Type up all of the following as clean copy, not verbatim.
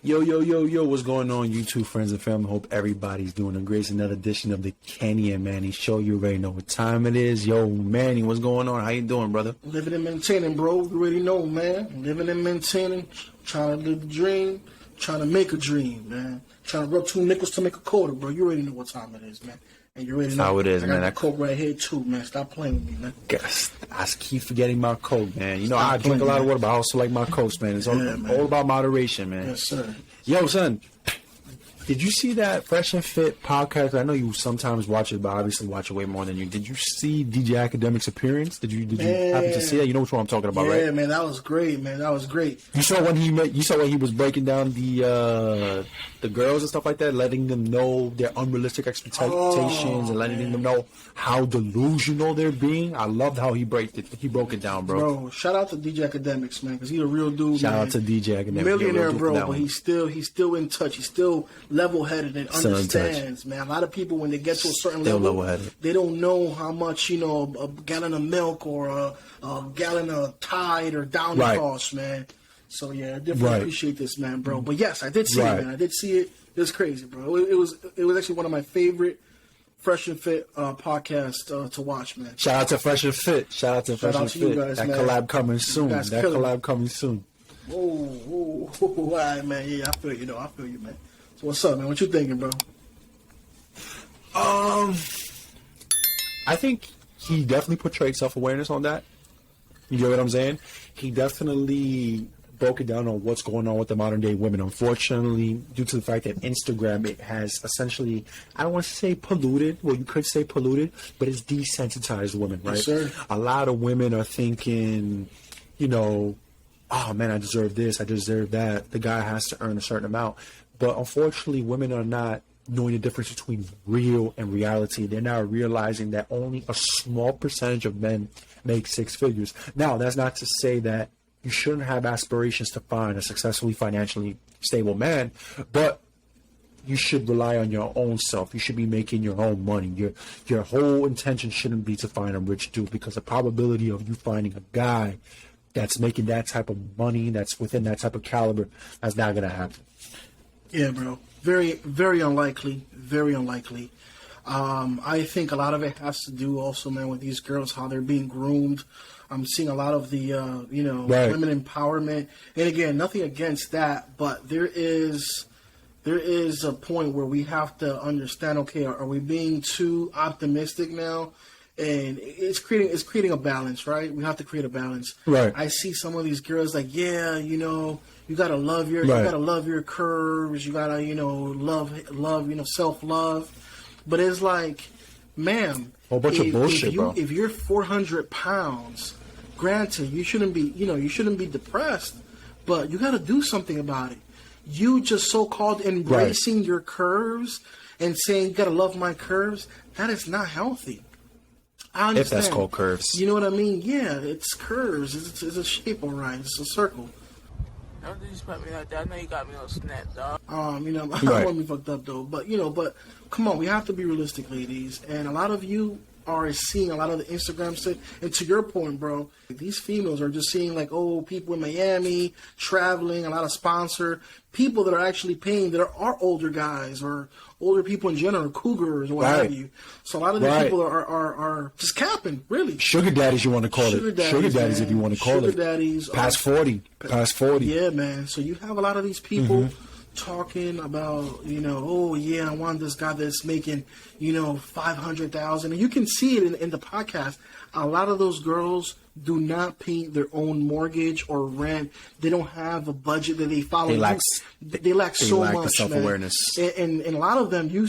Yo, what's going on, YouTube friends and family? Hope everybody's doing a great. It's another edition of the Kenny and Manny Show. You already know what time it is. Yo, Manny, what's going on? How you doing, brother? Living and maintaining, bro. You already know, man. Living and maintaining, trying to live the dream, trying to make a dream, man. Trying to rub two nickels to make a quarter, bro. You already know what time it is, man. And you already know how it is, man. I got Coke right here, too, man. Stop playing with me, man. Guess, I keep forgetting my Coke, man. You know, I drink a lot of water, but I also like my Cokes, man. It's all about moderation, man. Yes, sir. Yo, son, did you see that Fresh and Fit podcast? I know you sometimes watch it, but obviously watch it way more than you. Did you see DJ Akademiks' appearance? Did you happen to see that? You know which one I'm talking about, right? Yeah, man, that was great, man. That was great. You saw when he was breaking down the girls and stuff like that, letting them know their unrealistic expectations and letting them know how delusional they're being. I loved how he broke it down, bro. Bro, shout out to DJ Akademiks, man, because he's a real dude. Shout out to DJ Akademiks, millionaire, bro, but he's still in touch. He's still level-headed and understands, man. A lot of people, when they get to a certain level, they don't know how much, a gallon of milk or a gallon of Tide or Downy costs, man. So, yeah, I definitely appreciate this, man, bro. But, yes, I did see it, man. I did see it. It was crazy, bro. It was actually one of my favorite Fresh and Fit podcasts to watch, man. Shout out to Fresh and Fit. Shout out to Fresh and Fit. Guys, that man. collab coming soon. Oh, all right, man. Yeah, I feel you, I feel you, man. So what's up, man? What you thinking, bro? I think he definitely portrayed self-awareness on that. You get what I'm saying? He definitely broke it down on what's going on with the modern day women. Unfortunately, due to the fact that Instagram, it has essentially, I don't want to say polluted. Well, you could say polluted, but it's desensitized women, right? Yes, sir. A lot of women are thinking, oh man, I deserve this, I deserve that. The guy has to earn a certain amount. But unfortunately, women are not knowing the difference between real and reality. They're not realizing that only a small percentage of men make six figures. Now, that's not to say that you shouldn't have aspirations to find a successfully financially stable man, but you should rely on your own self. You should be making your own money. Your whole intention shouldn't be to find a rich dude, because the probability of you finding a guy that's making that type of money, that's within that type of caliber, that's not going to happen. Yeah, bro. Very, very unlikely. Very unlikely. I think a lot of it has to do also, man, with these girls, how they're being groomed. I'm seeing a lot of the, women empowerment. And again, nothing against that, but there is a point where we have to understand, okay, are we being too optimistic now? And it's creating a balance, right? We have to create a balance. Right. I see some of these girls like, you gotta love your curves. You gotta, love, self-love. But it's like, ma'am, whole bunch of bullshit, bro. If you're 400 pounds, granted, you shouldn't be depressed, but you gotta do something about it. You just so-called embracing your curves and saying you gotta love my curves, that is not healthy. I understand. If that's called curves. You know what I mean? Yeah, it's curves. It's a shape, all right. It's a circle. Don't disrespect me like that. I know you got me on snap, dog. I don't want to be fucked up, though. But, but come on, we have to be realistic, ladies. And a lot of you are seeing a lot of the Instagram stuff. And to your point, bro, these females are just seeing, like, people in Miami, traveling, a lot of sponsor, people that are actually paying that are older guys or older people in general, cougars or what have you. So a lot of these people are just capping, really. Sugar daddies, you want to call it. Sugar daddies, man. If you want to call it. Sugar daddies. Past 40. Yeah, man. So you have a lot of these people talking about, I want this guy that's making, $500,000. And you can see it in the podcast. A lot of those girls do not pay their own mortgage or rent. They don't have a budget that they follow. They lack so much, the self-awareness. Man. And a lot of them, you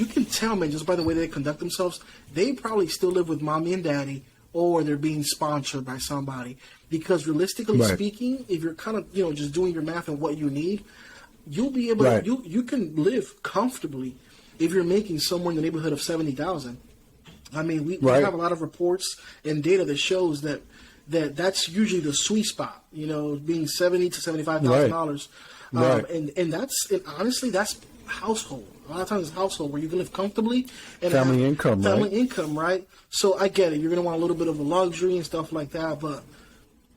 can tell, man, just by the way they conduct themselves, they probably still live with mommy and daddy, or they're being sponsored by somebody. Because realistically speaking, if you're kind of, just doing your math and what you need, you'll be able to, you can live comfortably if you're making somewhere in the neighborhood of $70,000. I mean, we have a lot of reports and data that shows that's usually the sweet spot, being $70,000 to $75,000. And honestly, that's household. A lot of times it's household where you can live comfortably and family income, right? So I get it. You're going to want a little bit of a luxury and stuff like that, but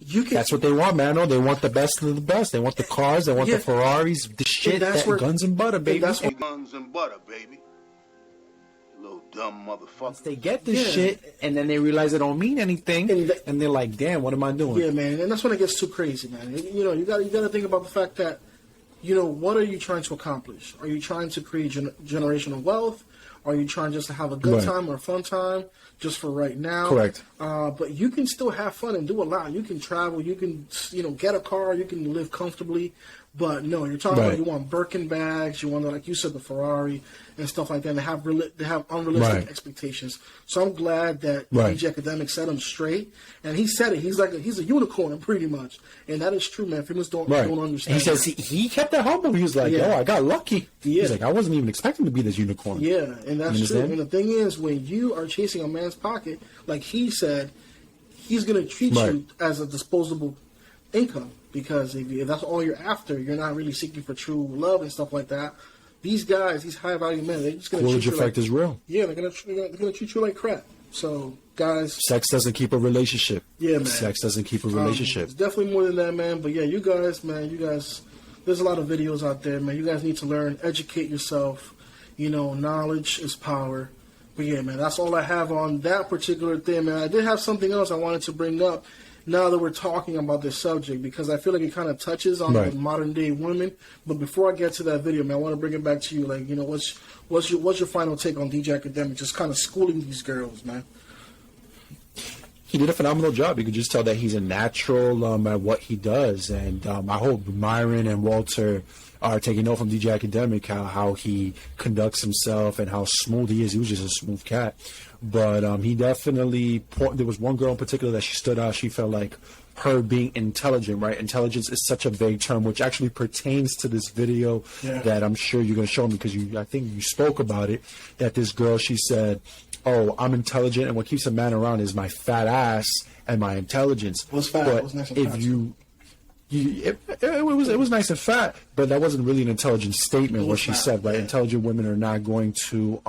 That's what they want, man. No, they want the best of the best. They want the cars. They want the Ferraris. The shit. Guns and butter, baby. Guns and butter, baby. Little dumb motherfucker. They get this shit, and then they realize it don't mean anything, and they're like, "Damn, what am I doing?" Yeah, man, and that's when it gets too crazy, man. You got to think about the fact that, what are you trying to accomplish? Are you trying to create generational wealth? Are you trying just to have a good time or a fun time just for right now? Correct. But you can still have fun and do a lot. You can travel. You can, get a car. You can live comfortably. But no, you're talking about you want Birkin bags. You want, like you said, the Ferrari and stuff like that. And they have unrealistic expectations. So I'm glad that DJ Akademiks set him straight. And he said it. He's a unicorn, pretty much. And that is true, man. Females don't understand. He says he kept it humble. He was like, "Yo, I got lucky." Yeah. He's like, "I wasn't even expecting to be this unicorn." Yeah, and that's true. And the thing is, when you are chasing a man's pocket, like he said, he's going to treat you as a disposable income. Because if that's all you're after, you're not really seeking for true love and stuff like that. These guys, these high value men, they're just going to treat you effect is real. Yeah, they're going to treat you like crap. So, guys, sex doesn't keep a relationship. Yeah, man. Sex doesn't keep a relationship. It's definitely more than that, man. But yeah, you guys, there's a lot of videos out there, man. You guys need to learn, educate yourself. Knowledge is power. But yeah, man, that's all I have on that particular thing, man. I did have something else I wanted to bring up. Now that we're talking about this subject, because I feel like it kind of touches on the modern day women. But before I get to that video, man, I want to bring it back to you. Like, what's your final take on DJ Akademiks just kind of schooling these girls, man? He did a phenomenal job. You could just tell that he's a natural at what he does, and I hope Myron and Walter are taking note from DJ Akademiks how he conducts himself and how smooth he is. He was just a smooth cat. But he definitely, there was one girl in particular that she stood out. She felt like her being intelligent, right? Intelligence is such a vague term, which actually pertains to this video that I'm sure you're going to show me, because I think you spoke about it, that this girl, she said, "Oh, I'm intelligent, and what keeps a man around is my fat ass and my intelligence." What's fat? But What's nice and if fat? It was nice and fat, but that wasn't really an intelligent statement. What she said, right? Intelligent women are not going to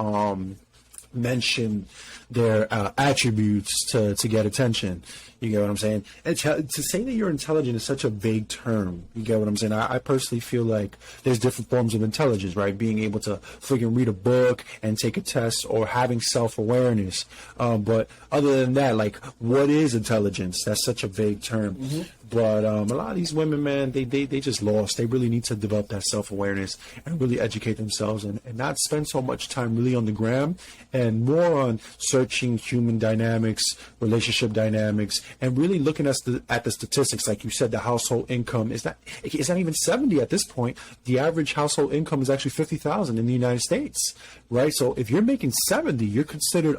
mention their attributes to get attention. You get what I'm saying? And to say that you're intelligent is such a vague term. You get what I'm saying? I personally feel like there's different forms of intelligence, right? Being able to freaking read a book and take a test, or having self-awareness. But other than that, like, what is intelligence? That's such a vague term. Mm-hmm. But a lot of these women, man, they just lost. They really need to develop that self-awareness and really educate themselves, and not spend so much time really on the gram, and more on searching human dynamics, relationship dynamics, and really looking at the statistics. Like you said, the household income it's not even 70 at this point. The average household income is actually 50,000 in the United States, right? So if you're making 70, you're considered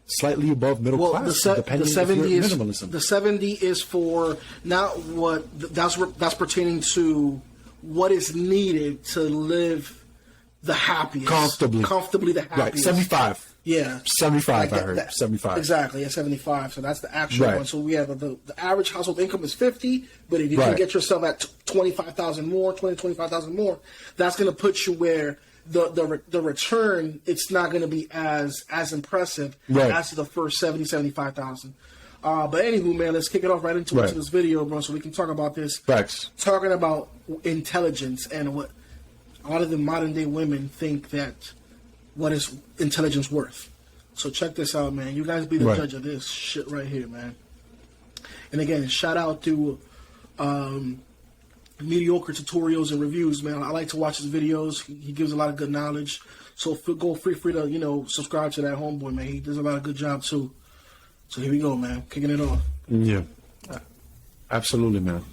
slightly above middle class, depending on minimalism. The 70 is for not what that's pertaining to what is needed to live the happiest, comfortably the happiest. Right, 75. Yeah, 75. I heard 75. Exactly, at 75. So that's the actual one. So we have the average household income is 50, but if you can get yourself at 25,000 more, 25,000 more, that's going to put you where the return, it's not going to be as impressive as the first 75,000. But anywho, man, let's kick it off right into this video, bro, so we can talk about this. Facts. Talking about intelligence and what a lot of the modern day women think that what is intelligence worth. So check this out, man. You guys be the judge of this shit right here, man. And again, shout out to Mediocre Tutorials and Reviews, man. I like to watch his videos. He gives a lot of good knowledge. So feel free to, subscribe to that homeboy, man. He does a lot of good job, too. So here we go, man. Kicking it off. Yeah. Absolutely, man.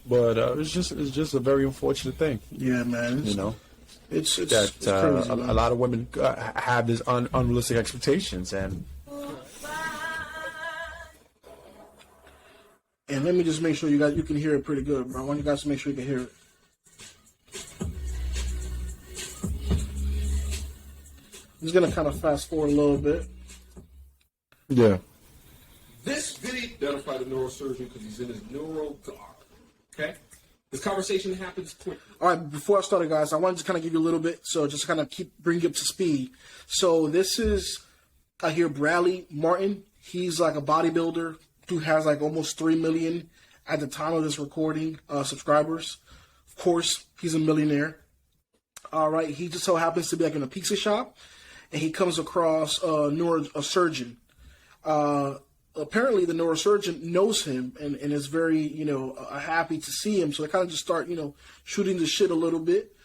But it's just a very unfortunate thing. Yeah, man. It's crazy, a lot of women have this unrealistic expectations, and let me just make sure you can hear it pretty good, bro. I want you guys to make sure you can hear it. I'm just gonna kind of fast forward a little bit. Yeah. This video identified a neurosurgeon because he's in his neuro garb. Okay. This conversation happens quick. All right, before I started, guys, I wanted to kind of give you a little bit, so just kind of bring you up to speed. So this is, I hear Bradley Martin. He's like a bodybuilder, who has like almost 3 million at the time of this recording subscribers. Of course, he's a millionaire. All right, he just so happens to be like in a pizza shop, and he comes across a surgeon. Apparently, the neurosurgeon knows him and is very, happy to see him. So they kind of just start, shooting the shit a little bit.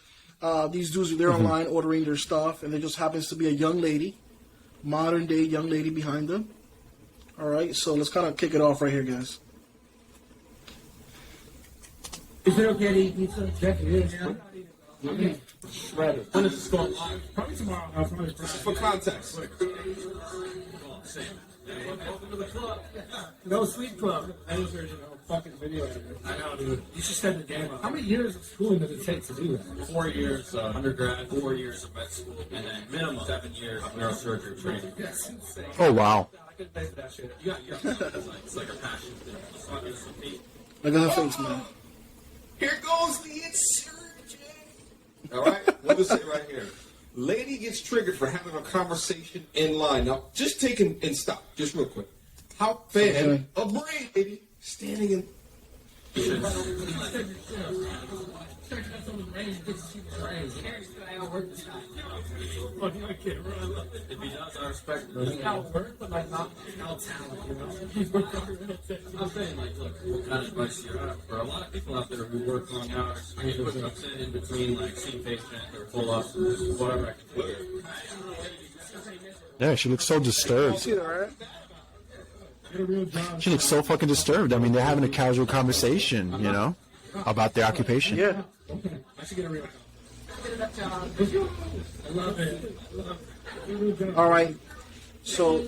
These dudes are there online ordering their stuff, and there just happens to be a young lady, modern day young lady behind them. All right, so let's kind of kick it off right here, guys. Is it okay to eat pizza? Check it in now. Okay. Right. When is this going live? Probably tomorrow. This is for context. Welcome to the club. No sleep club. I was searching a fucking video. I know, dude. You should step the game up. How many years of schooling does it take to do that? 4 years undergrad, 4 years of med school, and then minimum 7 years of neurosurgery training. That's insane. Oh, wow. I couldn't pay for that shit. You got it's like a passion thing. It's not just a feat. Look at her face, man. Here goes the insurgent. All right, what does it right here? Lady gets triggered for having a conversation in line. Now, just take and stop, just real quick. How fan a brain, baby, standing in. If he does, I respect it. How work, but like not how talent, you know? I'm saying, like, look, what kind of advice do you have for a lot of people out there who work long hours? I mean, push-ups in between, like, seeing patient or pull-ups, whatever I can do. Yeah, she looks so disturbed. See that, right? She looks so fucking disturbed. I mean, they're having a casual conversation, about their occupation. Yeah. I should get a real job. I love it. All right. So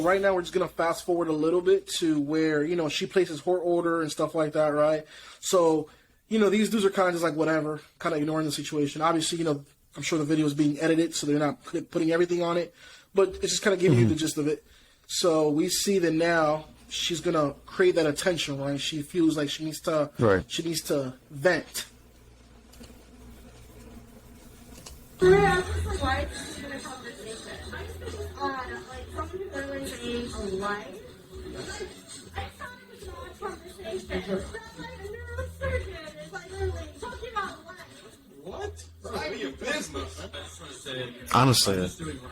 right now we're just gonna fast forward a little bit to where she places her order and stuff like that, right? So these dudes are kind of just like whatever, kind of ignoring the situation. Obviously, I'm sure the video is being edited, so they're not putting everything on it, but it's just kind of giving you the gist of it. So we see that now she's gonna create that attention, right? She feels like she needs to, she needs to vent. Yeah, just like in a conversation. Like someone literally saying a life. I thought it was not a conversation. That's like a neurosurgeon is like literally talking about life. What? Mind your business. Honestly,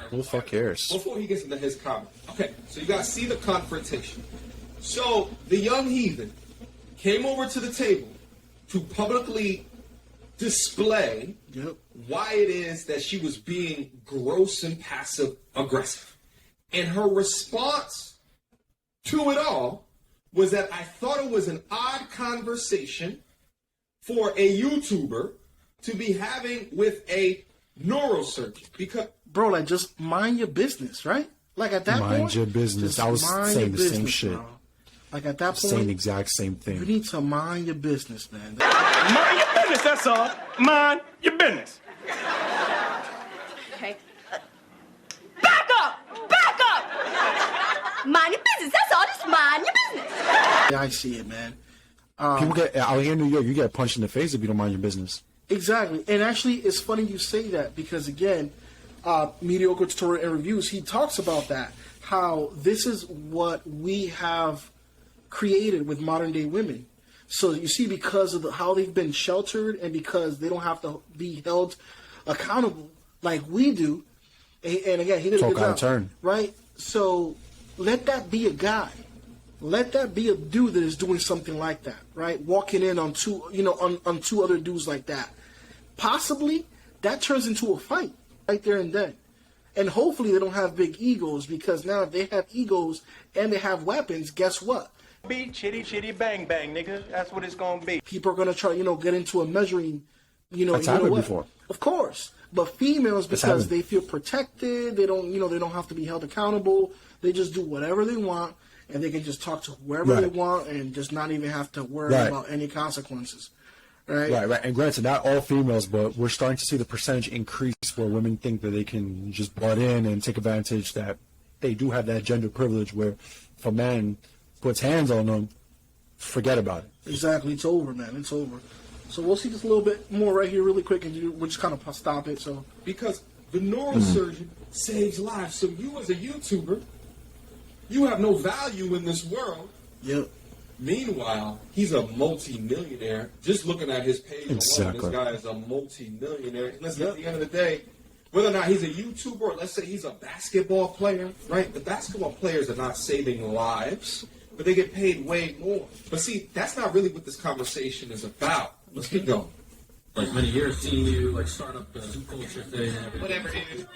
who the fuck cares? Before he gets into his comment. Okay, so you guys see the confrontation. So the young heathen came over to the table to publicly display why it is that she was being gross and passive aggressive. And her response to it all was that I thought it was an odd conversation for a YouTuber to be having with a neurosurgeon. Because Bro, like just mind your business, right? Like at that point, mind your business. just I was mind saying your the same business, shit. bro. Like at that point, Same exact same you thing. need to mind your business, man. Mind your business, that's all. Mind your business. Okay. Back up! Back up! Mind your business. That's all. Just mind your business. Yeah, I see it, man. People get out here in New York. You get punched in the face if you don't mind your business. Exactly. And actually, it's funny you say that because, again, Mediocre Tutorial and Reviews, he talks about that. How this is what we have created with modern day women. So you see, because of how they've been sheltered and because they don't have to be held accountable like we do. And again, he did a Talk good out of job, turn. right? So let that be a guy. Let that be a dude that is doing something like that, right? Walking in on two, on two other dudes like that. Possibly that turns into a fight right there and then. And hopefully they don't have big egos, because now if they have egos and they have weapons, guess what? Be chitty chitty bang bang, nigga. That's what it's gonna be. People are gonna try, get into a measuring, That's happened before. Of course. But females, because happened. they feel protected, they don't, they don't have to be held accountable. They just do whatever they want, and they can just talk to whoever they want and just not even have to worry about any consequences. Right. And granted, not all females, but we're starting to see the percentage increase where women think that they can just butt in and take advantage, that they do have that gender privilege where if a man puts hands on them, forget about it. Exactly. It's over, man. It's over. So we'll see just a little bit more right here really quick, and we'll just kind of stop it. So because the neurosurgeon saves lives, so you as a YouTuber You have no value in this world. Yep. Meanwhile, he's a multi-millionaire. Just looking at his page Exactly. alone, this guy is a multi-millionaire. Listen, at the end of the day, whether or not he's a YouTuber or let's say he's a basketball player, right? The basketball players are not saving lives, but they get paid way more. But see, that's not really what this conversation is about. Let's keep going. Like many years, seeing you like start up the culture thing. Whatever, dude.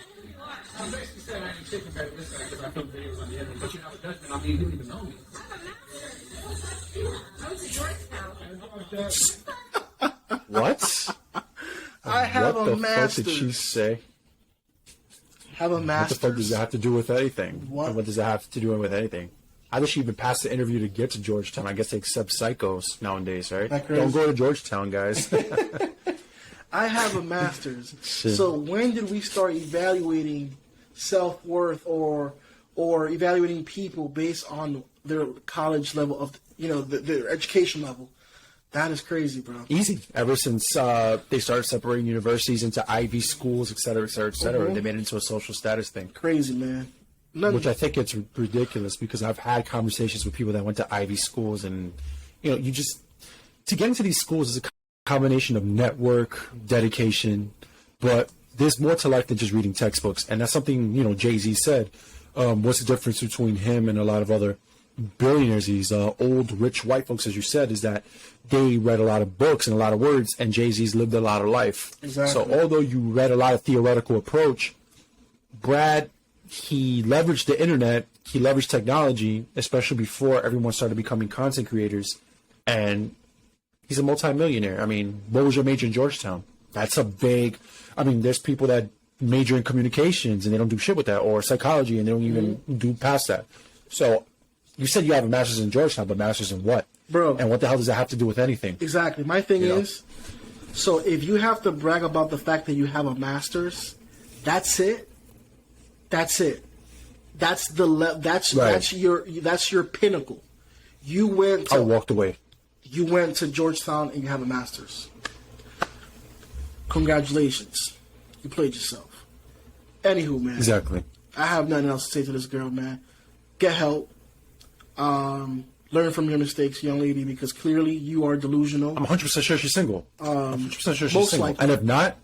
I'm basically saying I ain't taking back this guy because I film videos on the internet, but you have a judgment on me. You don't even know me. I went to Georgetown. What? I have what a the master's. fuck did she say? Have a What master's. the fuck does that have to do with anything? What? What does that have to do with anything? How does she even pass the interview to get to Georgetown? I guess they accept psychos nowadays, right? That crazy? Don't go to Georgetown, guys. I have a master's. Shit. So when did we start evaluating self-worth or evaluating people based on their college level of, their education level? That is crazy, bro. Easy. Ever since they started separating universities into Ivy schools, et cetera, et cetera, et cetera, they made it into a social status thing. Crazy, man. Which I think it's ridiculous because I've had conversations with people that went to Ivy schools and, you just, to get into these schools is a combination of network, dedication, but there's more to life than just reading textbooks. And that's something, Jay-Z said. What's the difference between him and a lot of other billionaires, these old, rich white folks, as you said, is that they read a lot of books and a lot of words, and Jay-Z's lived a lot of life. Exactly. So although you read a lot of theoretical approach, Brad, he leveraged the internet, he leveraged technology, especially before everyone started becoming content creators, and he's a multimillionaire. I mean, what was your major in Georgetown? That's a big, there's people that major in communications and they don't do shit with that, or psychology and they don't even do past that. So you said you have a master's in Georgetown, but master's in what? Bro. And what the hell does that have to do with anything? Exactly. My thing You know? is, so if you have to brag about the fact that you have a master's, that's it. That's it. That's the that's your pinnacle. You went I to walked away. You went to Georgetown and you have a master's. Congratulations. You played yourself. Anywho, man. Exactly. I have nothing else to say to this girl, man. Get help. Learn from your mistakes, young lady, because clearly you are delusional. I'm 100% sure she's single. 100% sure she's most single. likely. And if not,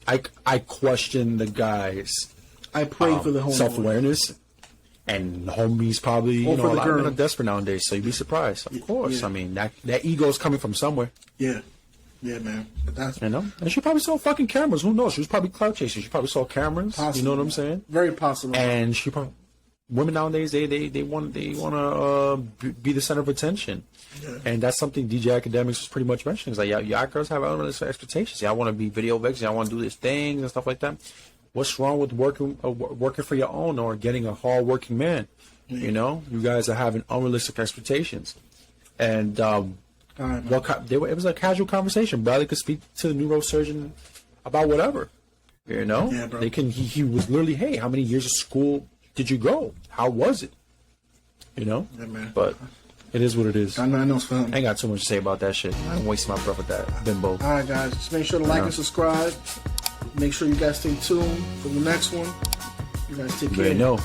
I question the guy's I pray for the home. self-awareness. And the homies probably, Or for a the lot of men girl. are desperate nowadays, so you'd be surprised. Of course. Yeah. That ego is coming from somewhere. Yeah. Yeah, man. But that's And she probably saw fucking cameras. Who knows? She was probably cloud chasing. She probably saw cameras. possible. You know what I'm man. saying? Very possible. And she probably, women nowadays, they want to be the center of attention. Yeah. And that's something DJ Akademiks was pretty much mentioning. It's like, y'all girls have unrealistic expectations. Y'all want to be video vixens. Y'all want to do these things and stuff like that. What's wrong with working for your own or getting a hard-working man? You know, you guys are having unrealistic expectations. And it was a casual conversation. Bradley could speak to the neurosurgeon about whatever. You know, Yeah, bro. He was literally, hey, how many years of school did you go? How was it? You know, Yeah, man. But it is what it is. I know it's fun. I ain't got too much to say about that shit. I'm wasting my breath with that bimbo. All right, guys. Just make sure to like and subscribe. Make sure you guys stay tuned for the next one. You guys take You care. already know.